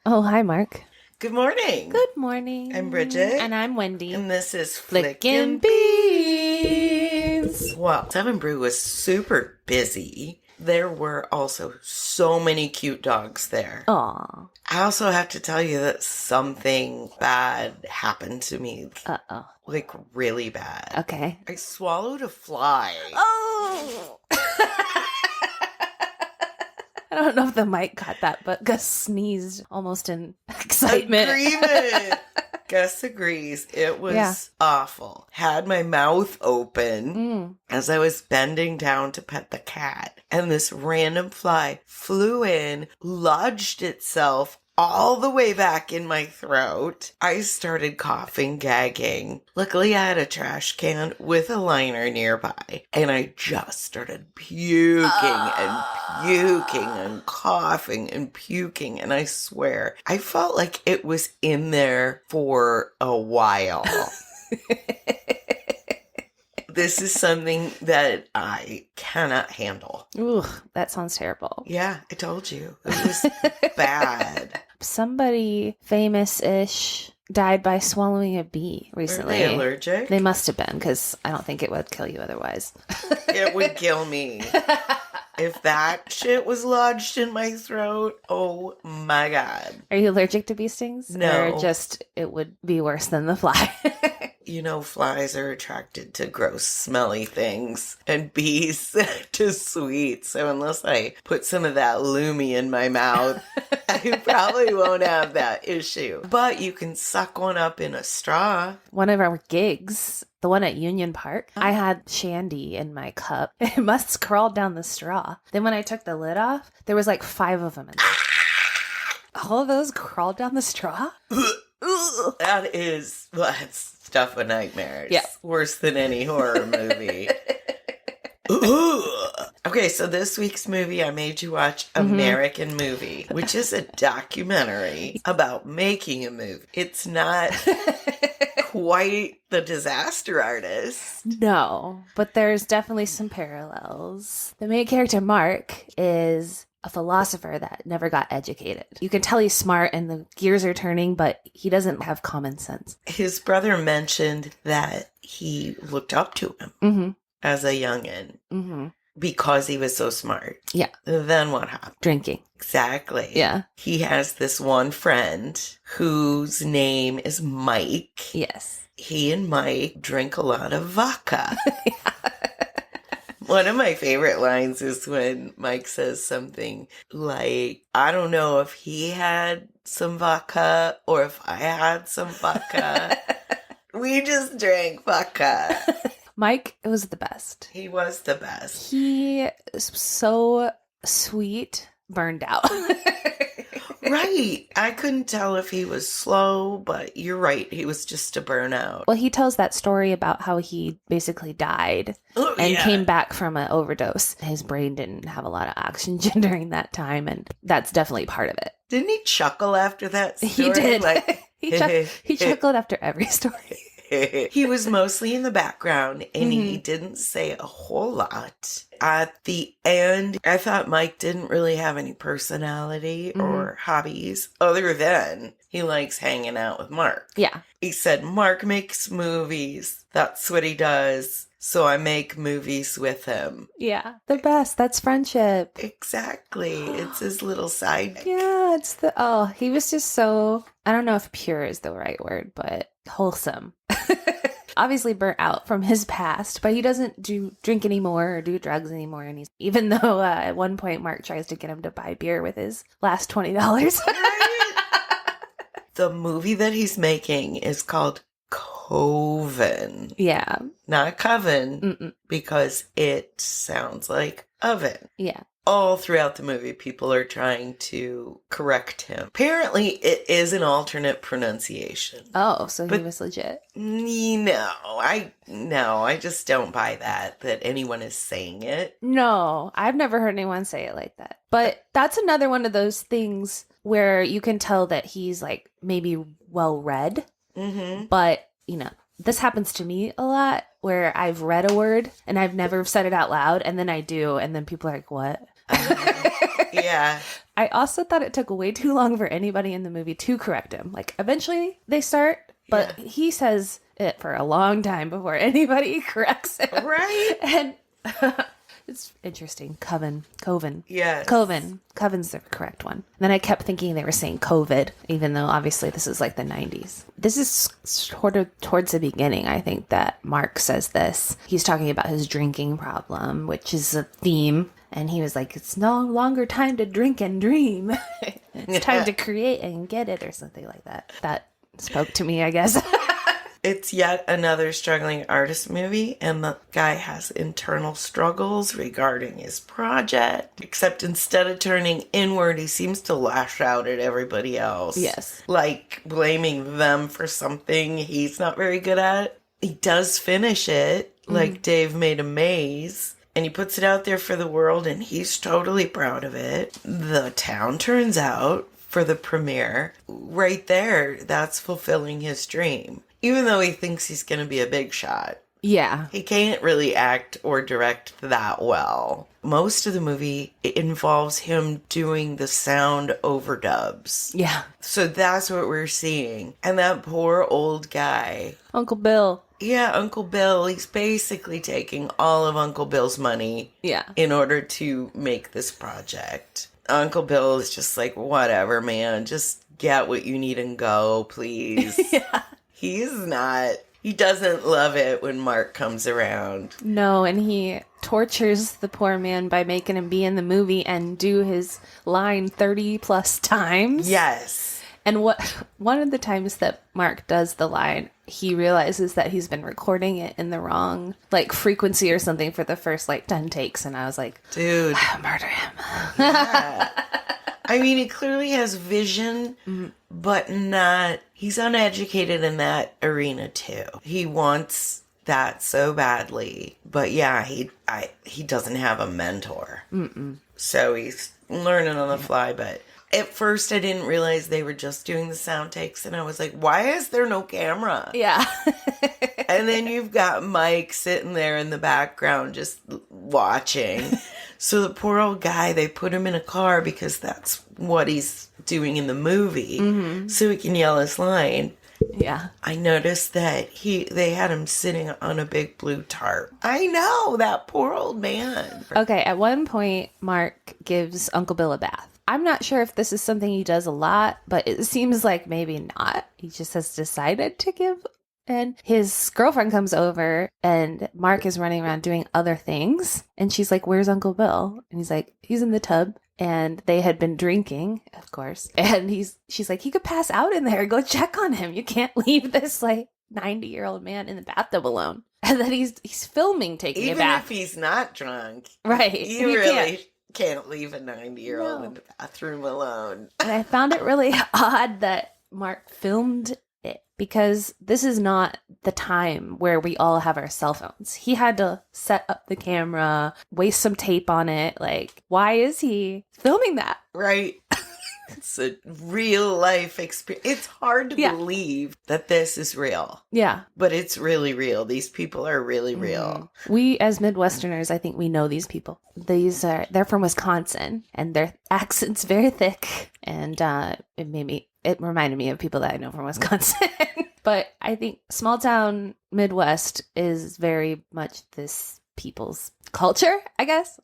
Oh, hi, Mark. Good morning. Good morning. I'm Bridget. And I'm Wendy. And this is Flickin' Flickin' Beans. Well, Seven Brew was super busy. There were also so many cute dogs there. Aw. I also have to tell you that something bad happened to me. Uh-oh. Like, really bad. Okay. I swallowed a fly. Oh! I don't know if the mic caught that, but Gus sneezed almost in excitement. Agreement. Gus agrees. It was awful. Had my mouth open as I was bending down to pet the cat. And this random fly flew in, lodged itself all the way back in my throat. I started coughing, gagging. Luckily, I had a trash can with a liner nearby. And I just started puking and puking and coughing and puking. And I swear, I felt like it was in there for a while. This is something that I cannot handle. Ooh, that sounds terrible. Yeah, I told you. It was bad. Somebody famous-ish died by swallowing a bee recently. Are they allergic? They must have been, because I don't think it would kill you otherwise. It would kill me. If that shit was lodged in my throat, oh my God. Are you allergic to bee stings? No. Or just it would be worse than the fly? You know, flies are attracted to gross, smelly things, and bees to sweet. So unless I put some of that Lumi in my mouth, I probably won't have that issue. But you can suck one up in a straw. One of our gigs, the one at Union Park, I had shandy in my cup. It must have crawled down the straw. Then when I took the lid off, there was like 5 of them in there. All of those crawled down the straw? That's stuff of nightmares. Yeah. Worse than any horror movie. Okay, so this week's movie, I made you watch American Movie, which is a documentary about making a movie. It's not quite The Disaster Artist. No, but there's definitely some parallels. The main character, Mark, is a philosopher that never got educated. You can tell he's smart and the gears are turning, but he doesn't have common sense. His brother mentioned that he looked up to him as a youngin' because he was so smart. Yeah. Then what happened? Drinking. Exactly. Yeah. He has this one friend whose name is Mike. Yes. He and Mike drink a lot of vodka. One of my favorite lines is when Mike says something like, I don't know if he had some vodka or if I had some vodka. We just drank vodka. Mike was the best. He was the best. He is so sweet, burned out. Right. I couldn't tell if he was slow, but you're right. He was just a burnout. Well, he tells that story about how he basically died and came back from an overdose. His brain didn't have a lot of oxygen during that time, and that's definitely part of it. Didn't he chuckle after that story? He did. Like, he chuckled after every story. He was mostly in the background and he didn't say a whole lot. At the end, I thought Mike didn't really have any personality or hobbies other than he likes hanging out with Mark. Yeah. He said, Mark makes movies. That's what he does. So I make movies with him. Yeah. The best. That's friendship. Exactly. It's his little side. Yeah. He was just so, I don't know if pure is the right word, but wholesome. Obviously burnt out from his past, but he doesn't drink anymore or do drugs anymore. And even though at one point Mark tries to get him to buy beer with his last $20. The movie that he's making is called Coven. Yeah. Not Coven, because it sounds like oven. Yeah. All throughout the movie, people are trying to correct him. Apparently, it is an alternate pronunciation. Oh, so he was legit. No, I just don't buy that anyone is saying it. No, I've never heard anyone say it like that. But that's another one of those things where you can tell that he's like maybe well read. But, this happens to me a lot where I've read a word and I've never said it out loud, and then I do, and then people are like, what? Yeah. I also thought it took way too long for anybody in the movie to correct him. Like, eventually they start, but he says it for a long time before anybody corrects him. Right. And it's interesting. Coven. Yes. Coven's the correct one. And then I kept thinking they were saying COVID, even though obviously this is like the 90s. This is sort of towards the beginning, I think, that Mark says this. He's talking about his drinking problem, which is a theme. And he was like, it's no longer time to drink and dream. It's time to create and get it, or something like that. That spoke to me, I guess. It's yet another struggling artist movie, and the guy has internal struggles regarding his project. Except instead of turning inward, he seems to lash out at everybody else. Yes. Like blaming them for something he's not very good at. He does finish it, like Dave made a maze. And he puts it out there for the world, and he's totally proud of it. The town turns out for the premiere. Right there, that's fulfilling his dream. Even though he thinks he's going to be a big shot. Yeah. He can't really act or direct that well. Most of the movie involves him doing the sound overdubs. Yeah. So that's what we're seeing. And that poor old guy. Uncle Bill. Yeah, Uncle Bill, he's basically taking all of Uncle Bill's money in order to make this project. Uncle Bill is just like, whatever, man, just get what you need and go, please. Yeah. He doesn't love it when Mark comes around. No, and he tortures the poor man by making him be in the movie and do his line 30 plus times. Yes. And one of the times that Mark does the line, he realizes that he's been recording it in the wrong, like, frequency or something for the first, 10 takes. And I was like, dude, murder him. Yeah. I mean, he clearly has vision, but he's uneducated in that arena too. He wants that so badly. But yeah, he doesn't have a mentor. So he's learning on the fly, but... At first, I didn't realize they were just doing the sound takes, and I was like, why is there no camera? Yeah. And then you've got Mike sitting there in the background just watching. So the poor old guy, they put him in a car because that's what he's doing in the movie, so he can yell his line. Yeah. I noticed that they had him sitting on a big blue tarp. I know, that poor old man. Okay, at one point, Mark gives Uncle Bill a bath. I'm not sure if this is something he does a lot, but it seems like maybe not. He just has decided to give. And his girlfriend comes over, and Mark is running around doing other things. And she's like, where's Uncle Bill? And he's like, he's in the tub. And they had been drinking, of course. And she's like, he could pass out in there. Go check on him. You can't leave this 90-year-old man in the bathtub alone. And then he's filming taking a bath. Even if he's not drunk. Right. You really can't leave a 90-year-old in the bathroom alone. And I found it really odd that Mark filmed it, because this is not the time where we all have our cell phones. He had to set up the camera, waste some tape on it. Like, why is he filming that? Right. It's a real life experience. It's hard to believe that this is real. Yeah. But it's really real. These people are really real. We, as Midwesterners, I think we know these people. They're from Wisconsin, and their accent's very thick. And it reminded me of people that I know from Wisconsin. But I think small town Midwest is very much this people's culture, I guess.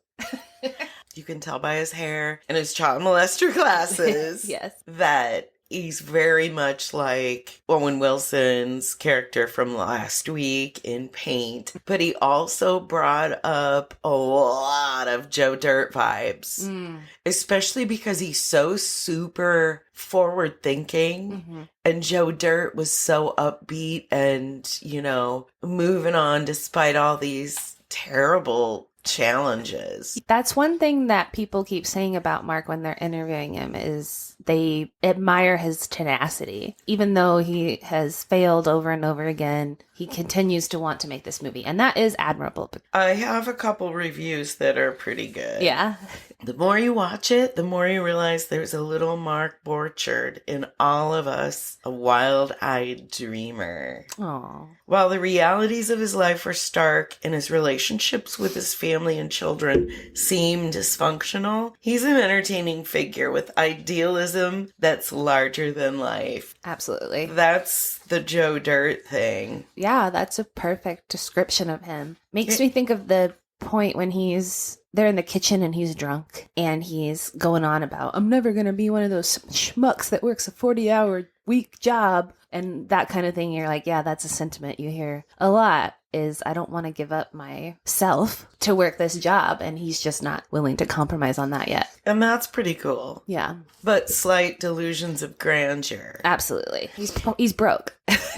You can tell by his hair and his child molester glasses that he's very much like Owen Wilson's character from last week in Paint. But he also brought up a lot of Joe Dirt vibes, especially because he's so super forward thinking. And Joe Dirt was so upbeat and, moving on despite all these terrible challenges. That's one thing that people keep saying about Mark when they're interviewing him, is they admire his tenacity. Even though he has failed over and over again, he continues to want to make this movie, and that is admirable. I have a couple reviews that are pretty good. Yeah. The more you watch it, the more you realize there's a little Mark Borchardt in all of us, a wild-eyed dreamer. Aww. While the realities of his life were stark and his relationships with his family and children seem dysfunctional, he's an entertaining figure with idealism that's larger than life. Absolutely. That's the Joe Dirt thing. Yeah, that's a perfect description of him. Makes me think of the point when they're in the kitchen and he's drunk and he's going on about, I'm never going to be one of those schmucks that works a 40-hour week job and that kind of thing. You're like, yeah, that's a sentiment you hear a lot, is I don't want to give up myself to work this job, and he's just not willing to compromise on that yet. And that's pretty cool. Yeah. But slight delusions of grandeur. Absolutely. He's broke.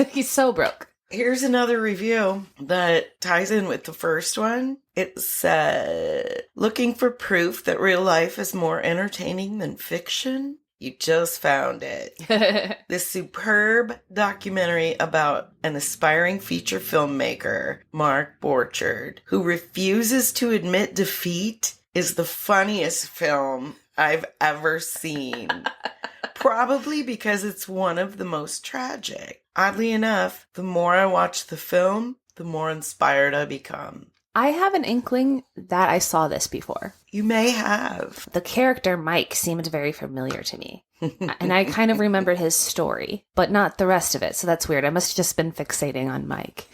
He's so broke. Here's another review that ties in with the first one. It said, looking for proof that real life is more entertaining than fiction? You just found it. This superb documentary about an aspiring feature filmmaker, Mark Borchardt, who refuses to admit defeat, is the funniest film I've ever seen. Probably because it's one of the most tragic. Oddly enough, the more I watch the film, the more inspired I become. I have an inkling that I saw this before. You may have. The character Mike seemed very familiar to me. And I kind of remembered his story, but not the rest of it. So that's weird. I must have just been fixating on Mike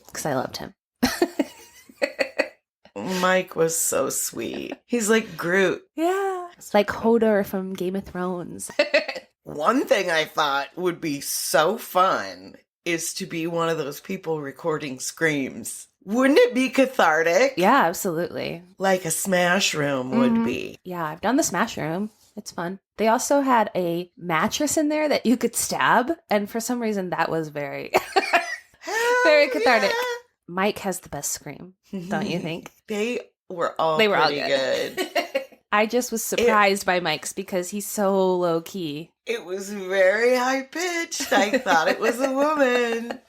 because I loved him. Mike was so sweet. He's like Groot. Yeah. It's like Hodor from Game of Thrones. One thing I thought would be so fun is to be one of those people recording screams. Wouldn't it be cathartic? Yeah, absolutely. Like a Smash Room would be. Yeah, I've done the Smash Room. It's fun. They also had a mattress in there that you could stab. And for some reason, that was very, very cathartic. Yeah. Mike has the best scream, don't you think? They were all good. I just was surprised by Mike's because he's so low key. It was very high pitched. I thought it was a woman.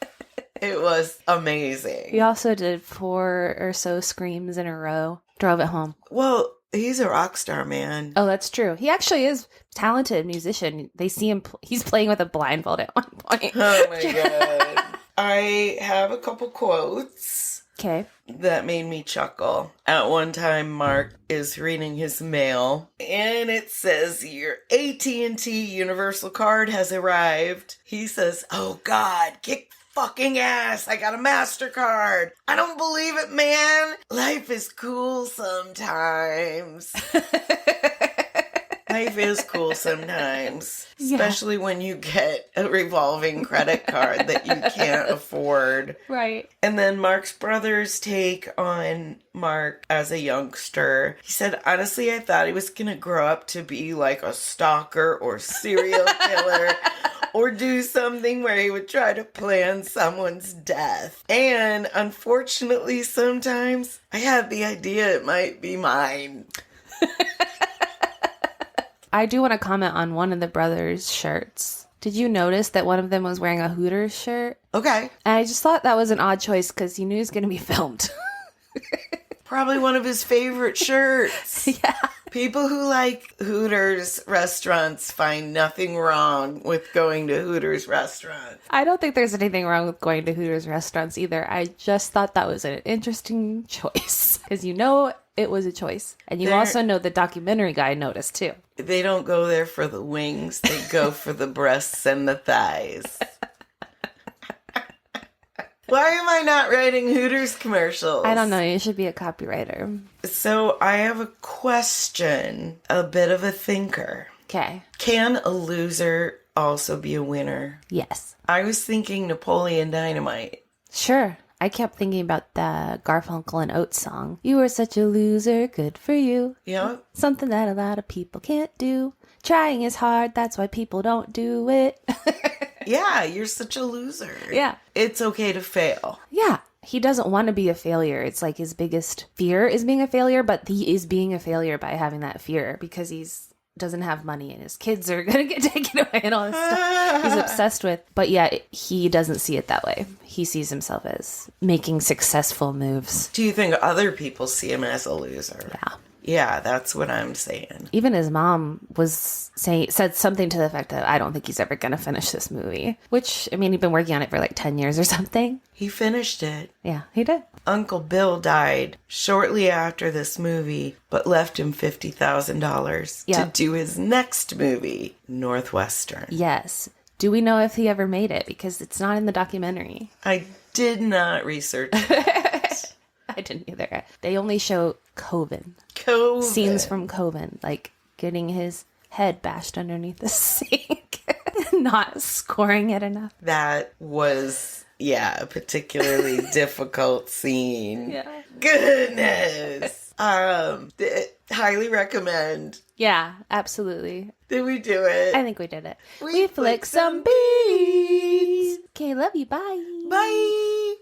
It was amazing. He also did 4 or so screams in a row. Drove it home. Well, he's a rock star, man. Oh, that's true. He actually is a talented musician. They see him. He's playing with a blindfold at one point. Oh, my God. I have a couple quotes. Okay. That made me chuckle. At one time, Mark is reading his mail, and it says, your AT&T Universal card has arrived. He says, oh, God, kick fucking ass. I got a MasterCard. I don't believe it, man. Life is cool sometimes. Life is cool sometimes, especially when you get a revolving credit card that you can't afford. Right. And then Mark's brother's take on Mark as a youngster. He said, honestly, I thought he was going to grow up to be like a stalker or serial killer or do something where he would try to plan someone's death. And unfortunately, sometimes I had the idea it might be mine. I do want to comment on one of the brothers' shirts. Did you notice that one of them was wearing a Hooters shirt? Okay. And I just thought that was an odd choice because he knew he was going to be filmed. Probably one of his favorite shirts. Yeah. People who like Hooters restaurants find nothing wrong with going to Hooters restaurants. I don't think there's anything wrong with going to Hooters restaurants either. I just thought that was an interesting choice because it was a choice. And you also know the documentary guy noticed too. They don't go there for the wings. They go for the breasts and the thighs. Why am I not writing Hooters commercials? I don't know. You should be a copywriter. So I have a question, a bit of a thinker. Okay. Can a loser also be a winner? Yes. I was thinking Napoleon Dynamite. Sure. I kept thinking about the Garfunkel and Oates song. You were such a loser, good for you. Yeah. Something that a lot of people can't do. Trying is hard, that's why people don't do it. Yeah, you're such a loser. Yeah. It's okay to fail. Yeah. He doesn't want to be a failure. It's like his biggest fear is being a failure, but he is being a failure by having that fear because doesn't have money and his kids are going to get taken away and all this stuff he's obsessed with. But yeah, he doesn't see it that way. He sees himself as making successful moves. Do you think other people see him as a loser? Yeah. Yeah, that's what I'm saying. Even his mom said something to the effect that I don't think he's ever going to finish this movie. Which, I mean, he'd been working on it for like 10 years or something. He finished it. Yeah, he did. Uncle Bill died shortly after this movie, but left him $50,000 to do his next movie, Northwestern. Yes. Do we know if he ever made it? Because it's not in the documentary. I did not research it. I didn't either. They only show Coven. Scenes from Coven, like getting his head bashed underneath the sink. Not scoring it enough. That was, a particularly difficult scene. Yeah. Goodness. Highly recommend. Yeah, absolutely. Did we do it? I think we did it. We flick some beats. Okay, love you. Bye. Bye.